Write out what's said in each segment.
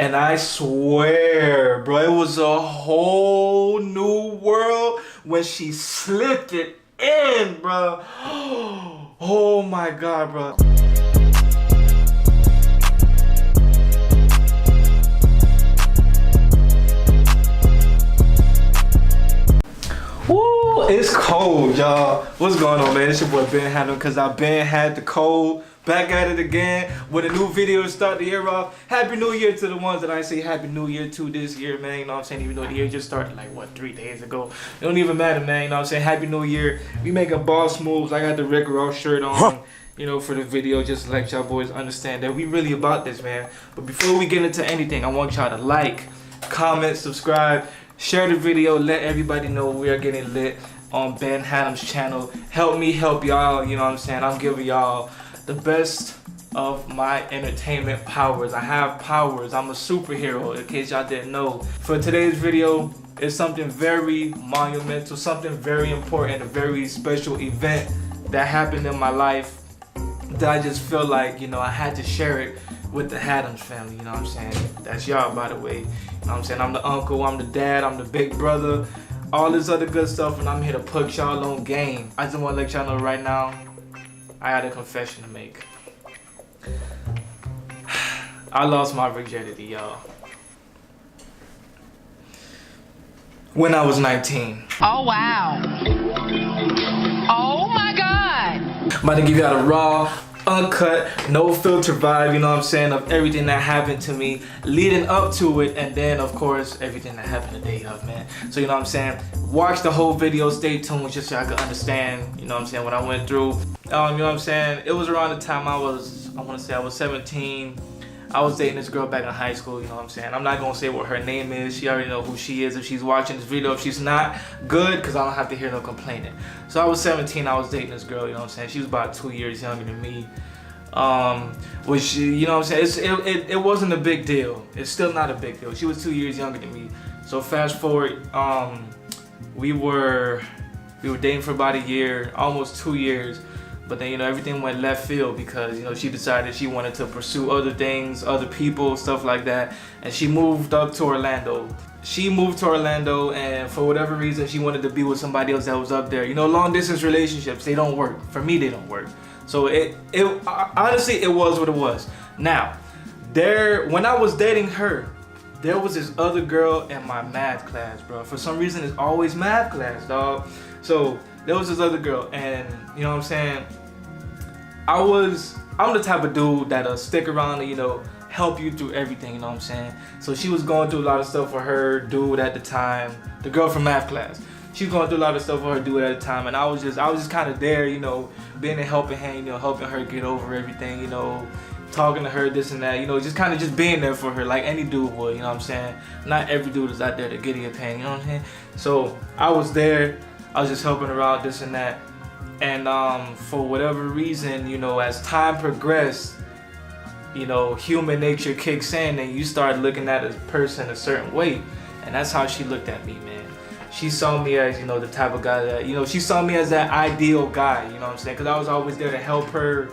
And I swear, bro, it was a whole new world when she slipped it in, bro. Oh my God, bro. Woo, it's cold, y'all. What's going on, man? It's your boy Ben Haddon, cause I been had the cold. Back at it again with a new video to start the year off. Happy New Year to the ones that I say Happy New Year to this year, man. You know what I'm saying? Even though the year just started like, what, 3 days ago. It don't even matter, man. You know what I'm saying? Happy New Year. We making boss moves. I got the Rick Ross shirt on, you know, for the video, just to let y'all boys understand that we really about this, man. But before we get into anything, I want y'all to like, comment, subscribe, share the video, let everybody know we are getting lit on Ben Haddon's channel. Help me help y'all, you know what I'm saying? I'm giving y'all the best of my entertainment powers. I have powers. I'm a superhero, in case y'all didn't know. For today's video, it's something very monumental, something very important, a very special event that happened in my life that I just feel like, you know, I had to share it with the Haddons family, you know what I'm saying? That's y'all, by the way. You know what I'm saying? I'm the uncle, I'm the dad, I'm the big brother, all this other good stuff, and I'm here to put y'all on game. I just want to let y'all know right now, I had a confession to make. I lost my virginity, y'all. When I was 19. Oh, wow. Oh, my God. I'm about to give y'all the raw, uncut, no filter vibe, you know what I'm saying, of everything that happened to me leading up to it, and then of course everything that happened the day of, man. So you know what I'm saying, watch the whole video, stay tuned, just so I can understand, you know what I'm saying, what I went through. You know what I'm saying, it was around the time I want to say I was 17. I was dating this girl back in high school, you know what I'm saying. I'm not gonna say what her name is. She already know who she is if she's watching this video. If she's not, good, because I don't have to hear no complaining. So I was 17, I was dating this girl, you know what I'm saying. She was about 2 years younger than me. Which, you know what I'm saying, it wasn't a big deal. It's still not a big deal. She was 2 years younger than me. So fast forward, we were dating for about a year, almost 2 years. But then, you know, everything went left field because, you know, she decided she wanted to pursue other things, other people, stuff like that. And she moved up to Orlando. She moved to Orlando, and for whatever reason, she wanted to be with somebody else that was up there. You know, long distance relationships, they don't work. For me, they don't work. So honestly, it was what it was. Now, when I was dating her, there was this other girl in my math class, bro. For some reason, it's always math class, dog. So there was this other girl, and you know what I'm saying, I'm the type of dude that'll stick around and, you know, help you through everything, you know what I'm saying. So she was going through a lot of stuff for her dude at the time, the girl from math class. She was going through a lot of stuff for her dude at the time, and I was just kind of there, you know, being a helping hand, you know, helping her get over everything, you know, talking to her, this and that, you know, just being there for her like any dude would, you know what I'm saying. Not every dude is out there to get your pain, you know what I'm saying. So I was there. I was just helping her out, this and that. And for whatever reason, you know, as time progressed, you know, human nature kicks in and you start looking at a person a certain way. And that's how she looked at me, man. She saw me as, you know, the type of guy that, you know, she saw me as that ideal guy, you know what I'm saying? Because I was always there to help her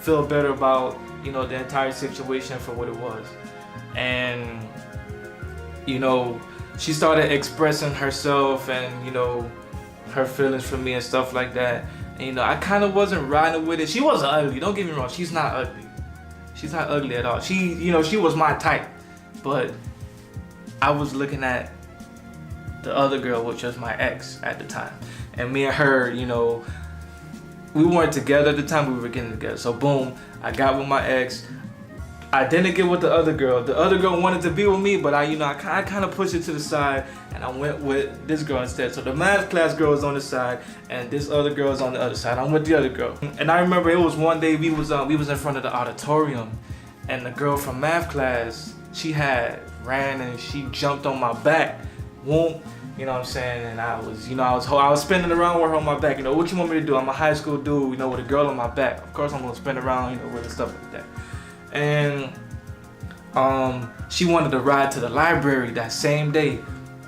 feel better about, you know, the entire situation for what it was. And, you know, she started expressing herself and, you know, her feelings for me and stuff like that. And, you know, I kind of wasn't riding with it. She wasn't ugly. Don't get me wrong. She's not ugly. She's not ugly at all. She, you know, she was my type. But I was looking at the other girl, which was my ex at the time. And me and her, you know, we weren't together at the time. We were getting together. So, boom, I got with my ex. I didn't get with the other girl. The other girl wanted to be with me, but I kind of pushed it to the side, and I went with this girl instead. So the math class girl is on the side, and this other girl is on the other side. I'm with the other girl. And I remember it was one day we was in front of the auditorium, and the girl from math class, she had ran and she jumped on my back. Whoop, you know what I'm saying? And I was spinning around with her on my back. You know, what you want me to do? I'm a high school dude, you know, with a girl on my back. Of course I'm gonna spin around, you know, with her stuff like that. And she wanted to ride to the library that same day.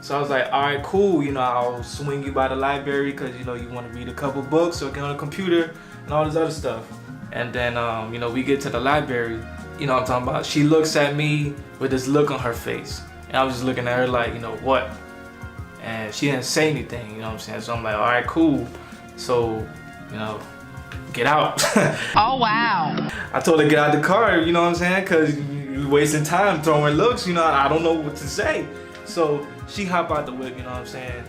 So I was like, all right, cool, you know, I'll swing you by the library because, you know, you want to read a couple books or get on the computer and all this other stuff. And then, you know, we get to the library you know what I'm talking about? She looks at me with this look on her face. And I was just looking at her like, you know, what? And she didn't say anything, you know what I'm saying? So I'm like, all right, cool. So, you know, get out. Oh, wow. I told her to get out the car, you know what I'm saying? Because you're wasting time throwing looks, you know, I don't know what to say. So she hopped out the whip, you know what I'm saying?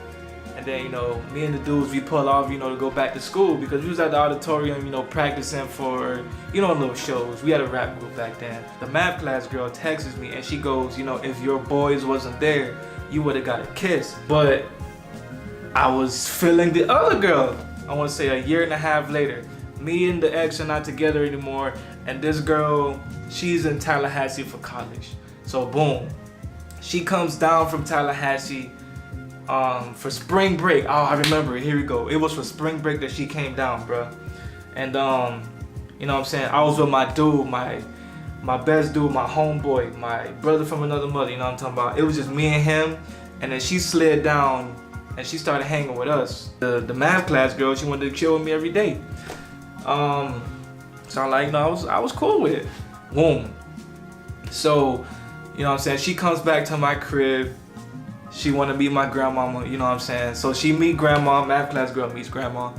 And then, you know, me and the dudes, we pull off, you know, to go back to school because we was at the auditorium, you know, practicing for, you know, little shows. We had a rap group back then. The math class girl texts me and she goes, you know, if your boys wasn't there, you would have got a kiss. But I was feeling the other girl. I want to say a year and a half later. Me and the ex are not together anymore. And this girl, she's in Tallahassee for college. So boom, she comes down from Tallahassee for spring break. Oh, I remember it. Here we go. It was for spring break that she came down, bro. And you know what I'm saying? I was with my dude, my best dude, my homeboy, my brother from another mother. You know what I'm talking about? It was just me and him. And then she slid down and she started hanging with us. The math class girl, she wanted to chill with me every day. So I'm like, you know, I was cool with it. Boom. So, you know what I'm saying? She comes back to my crib. She want to meet my grandmama, you know what I'm saying? So she meet grandma, math class girl meets grandma,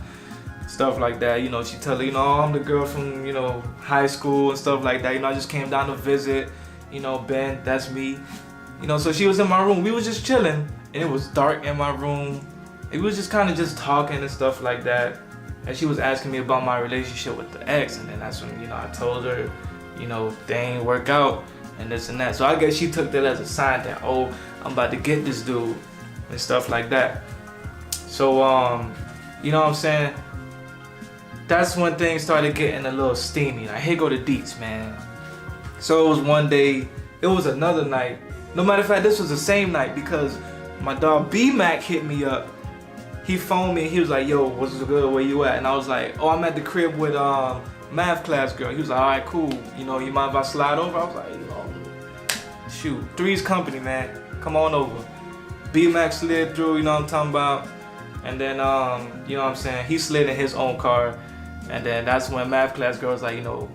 stuff like that. You know, she tell her, you know, oh, I'm the girl from, you know, high school and stuff like that. You know, I just came down to visit, you know, Ben, that's me. You know, so she was in my room. We was just chilling and it was dark in my room. We was just kind of just talking and stuff like that. And she was asking me about my relationship with the ex. And then that's when, you know, I told her, you know, they ain't work out and this and that. So I guess she took that as a sign that, oh, I'm about to get this dude and stuff like that. So, you know what I'm saying? That's when things started getting a little steamy. Like, here go the deets, man. So it was one day, it was another night. No matter of fact, this was the same night because my dog B-Mac hit me up. He phoned me and he was like, yo, what's good, where you at? And I was like, oh, I'm at the crib with math class girl. He was like, all right, cool. You know, you mind if I slide over? I was like, you know, shoot, Three's company, man. Come on over. B-Mac slid through, you know what I'm talking about? And then, you know what I'm saying? He slid in his own car. And then that's when math class girl was like, you know,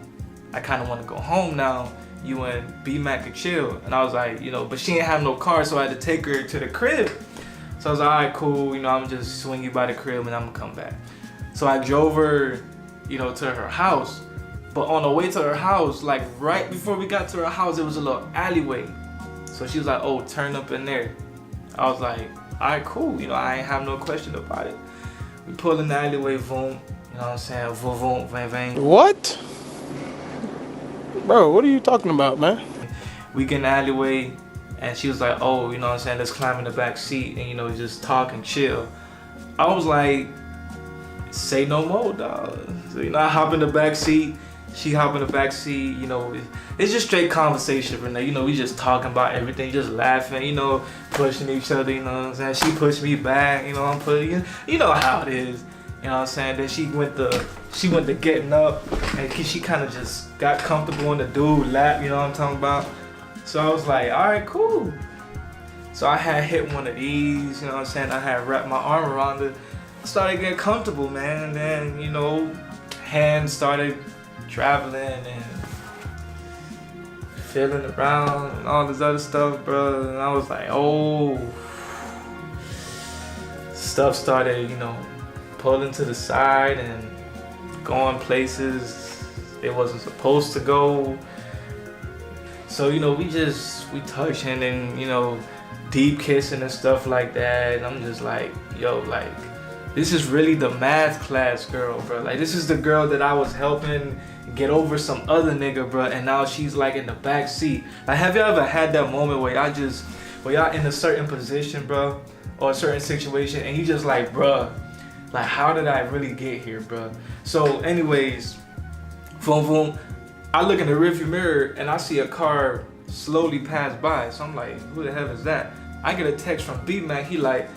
I kind of want to go home now. You and B-Mac could chill. And I was like, you know, but she didn't have no car, so I had to take her to the crib. So I was like, all right, cool. You know, I'm just swing you by the crib and I'm gonna come back. So I drove her, you know, to her house. But on the way to her house, like right before we got to her house, it was a little alleyway. So she was like, oh, turn up in there. I was like, all right, cool. You know, I ain't have no question about it. We pull in the alleyway, boom. You know what I'm saying? Vroom, vroom, vang, vang. What? Bro, what are you talking about, man? We get in the alleyway, and she was like, oh, you know what I'm saying? Let's climb in the back seat and, you know, just talk and chill. I was like, say no more, dog. So, you know, I hop in the back seat. She hop in the back seat, you know, it's just straight conversation from there. You know, we just talking about everything, just laughing, you know, pushing each other, you know what I'm saying? She pushed me back, you know, I'm putting, you know how it is, you know what I'm saying? Then she went to getting up, and she kind of just got comfortable in the dude lap, you know what I'm talking about? So I was like, all right, cool. So I had hit one of these, you know what I'm saying? I had wrapped my arm around it, started getting comfortable, man, and then, you know, hands started traveling and feeling around and all this other stuff, bro. And I was like, oh, stuff started, you know, pulling to the side and going places it wasn't supposed to go. So, you know, we touching and, you know, deep kissing and stuff like that. And I'm just like, yo, like, this is really the math class girl, bro. Like, this is the girl that I was helping get over some other nigga, bro, and now she's like in the back seat. Like, have you ever had that moment where y'all in a certain position, bro, or a certain situation, and you just like, bro, like, how did I really get here, bro? So, anyways, boom, boom. I look in the rearview mirror and I see a car slowly pass by. So I'm like, who the hell is that? I get a text from B-Mac. He like,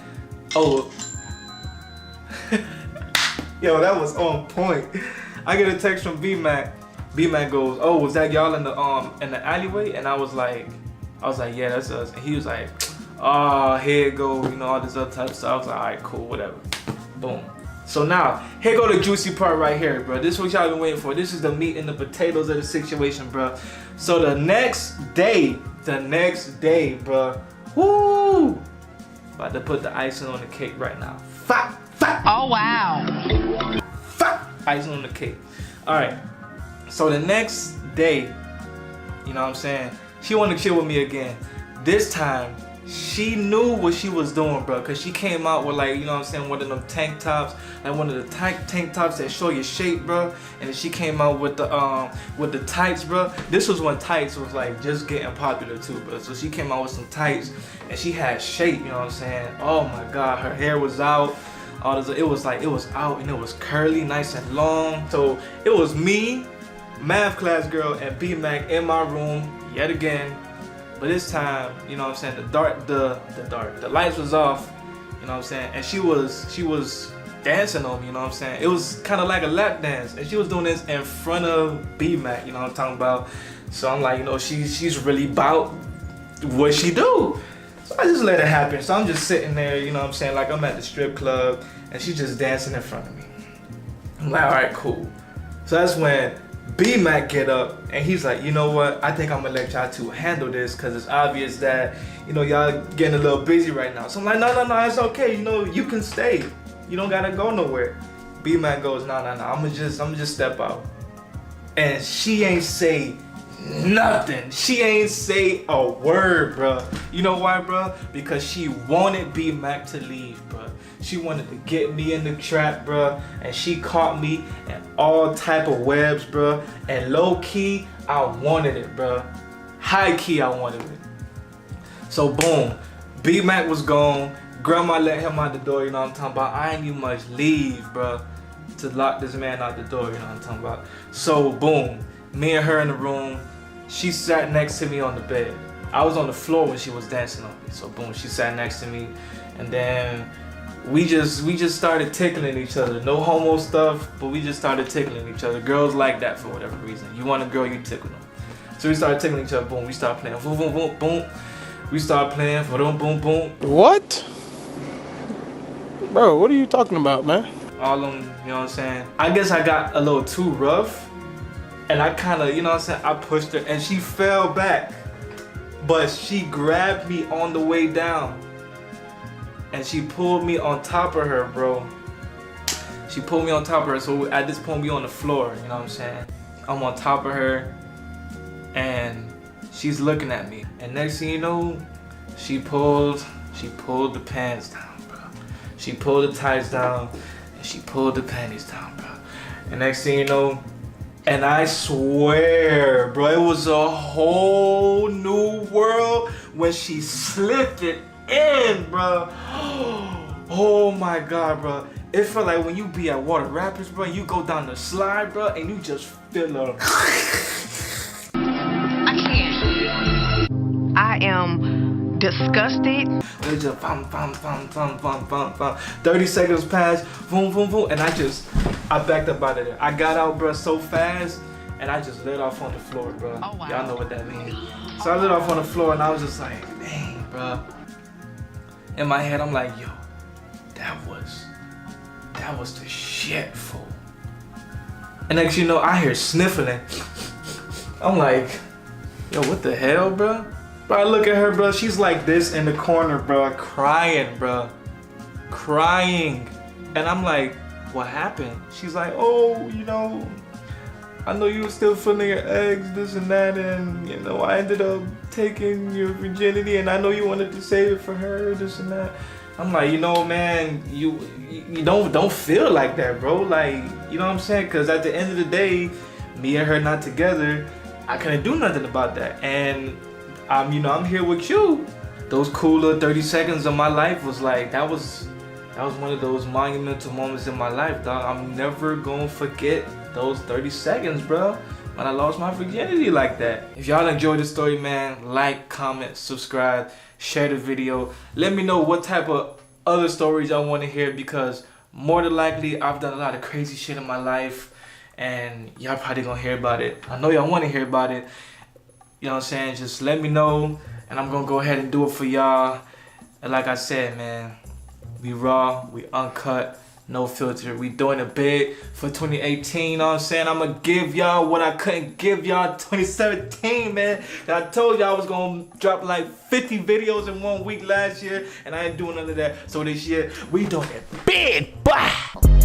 oh. Yo, that was on point. I get a text from B-Mac. B-Mac goes, oh, was that y'all in the alleyway? And I was like, yeah, that's us. And he was like, oh, here it go, you know, all this other type of stuff. I was like, all right, cool, whatever. Boom. So now, here go the juicy part right here, bro. This is what y'all been waiting for. This is the meat and the potatoes of the situation, bro. So the next day, bro. Woo! About to put the icing on the cake right now. Fat. Oh, wow. Fat. Icing on the cake. All right. So the next day, you know what I'm saying? She wanted to chill with me again. This time, she knew what she was doing, bro. Cause she came out with like, you know what I'm saying, one of them tank tops, like one of the tank tops that show your shape, bro. And then she came out with the tights, bro. This was when tights was like just getting popular too, bro. So she came out with some tights, and she had shape, you know what I'm saying? Oh my God, her hair was out. It was out and it was curly, nice and long. So it was me, math class girl, and B-Mac in my room yet again. But this time, you know what I'm saying, the lights was off, you know what I'm saying, and she was dancing on me, you know what I'm saying. It was kind of like a lap dance, and she was doing this in front of B-Mac, you know what I'm talking about. So I'm like, you know, she's really about what she do. So I just let it happen. So I'm just sitting there, you know what I'm saying, like I'm at the strip club, and she's just dancing in front of me. I'm like, all right, cool. So that's when B-Mac get up, and he's like, you know what, I think I'm gonna let y'all two handle this, because it's obvious that, you know, y'all getting a little busy right now. So I'm like, no, it's okay, you know, you can stay. You don't gotta go nowhere. B-Mac goes, no, I'm gonna just step out. And she ain't say nothing. She ain't say a word, bro. You know why, bro? Because she wanted B-Mac to leave, bro. She wanted to get me in the trap, bro, and she caught me in all type of webs, bro. And low key, I wanted it, bro. High key, I wanted it. So boom, B-Mac was gone. Grandma let him out the door, you know what I'm talking about. I ain't even much leave, bro, to lock this man out the door, you know what I'm talking about. So boom, me and her in the room. She sat next to me on the bed. I was on the floor when she was dancing on me. So boom, she sat next to me, and then we just started tickling each other. No homo stuff, but we just started tickling each other. Girls like that for whatever reason. You want a girl, you tickle them. So we started tickling each other. Boom, we started playing. Boom, boom, boom, boom. We started playing. Boom, boom, boom. What? Bro, what are you talking about, man? All them, you know what I'm saying? I guess I got a little too rough, and I kind of, you know what I'm saying, I pushed her, and she fell back. But she grabbed me on the way down, and she pulled me on top of her, bro. She pulled me on top of her, so at this point we on the floor, you know what I'm saying? I'm on top of her, and she's looking at me. And next thing you know, she pulled the pants down, bro. She pulled the tights down, and she pulled the panties down, bro. And next thing you know, and I swear, bro, it was a whole new world when she slipped it in, bro. Oh my God, bro. It felt like when you be at Water Rapids, bro, you go down the slide, bro, and you just feel a... I can't. I am disgusted. It just 30 seconds passed, boom, boom, boom, and I backed up out of there. I got out, bro, so fast, and I just lit off on the floor, bro. Oh, wow. Y'all know what that means. So I lit off on the floor, and I was just like, dang, bro. In my head, I'm like, yo, that was the shit, fool. And next you know, I hear sniffling. I'm like, yo, what the hell, bro? But I look at her, bro, she's like this in the corner, bro, crying, bro. Crying. And I'm like, what happened? She's like, oh, you know, I know you were still feeling your eggs, this and that, and, you know, I ended up taking your virginity, and I know you wanted to save it for her, this and that. I'm like, you know, man, you don't feel like that, bro. Like, you know what I'm saying? Because at the end of the day, me and her not together, I couldn't do nothing about that. And I'm here with you. Those cool little 30 seconds of my life was like, that was one of those monumental moments in my life, dog. I'm never gonna forget those 30 seconds, bro, when I lost my virginity like that. If y'all enjoyed the story, man, like, comment, subscribe, share the video. Let me know what type of other stories y'all want to hear, because more than likely I've done a lot of crazy shit in my life, and y'all probably gonna hear about it. I know y'all want to hear about it. You know what I'm saying? Just let me know, and I'm gonna go ahead and do it for y'all. And like I said, man, we raw, we uncut, no filter. We doing it big for 2018, you know what I'm saying? I'm gonna give y'all what I couldn't give y'all 2017, man. And I told y'all I was gonna drop like 50 videos in 1 week last year, and I ain't doing none of that. So this year, we doing it big, bye.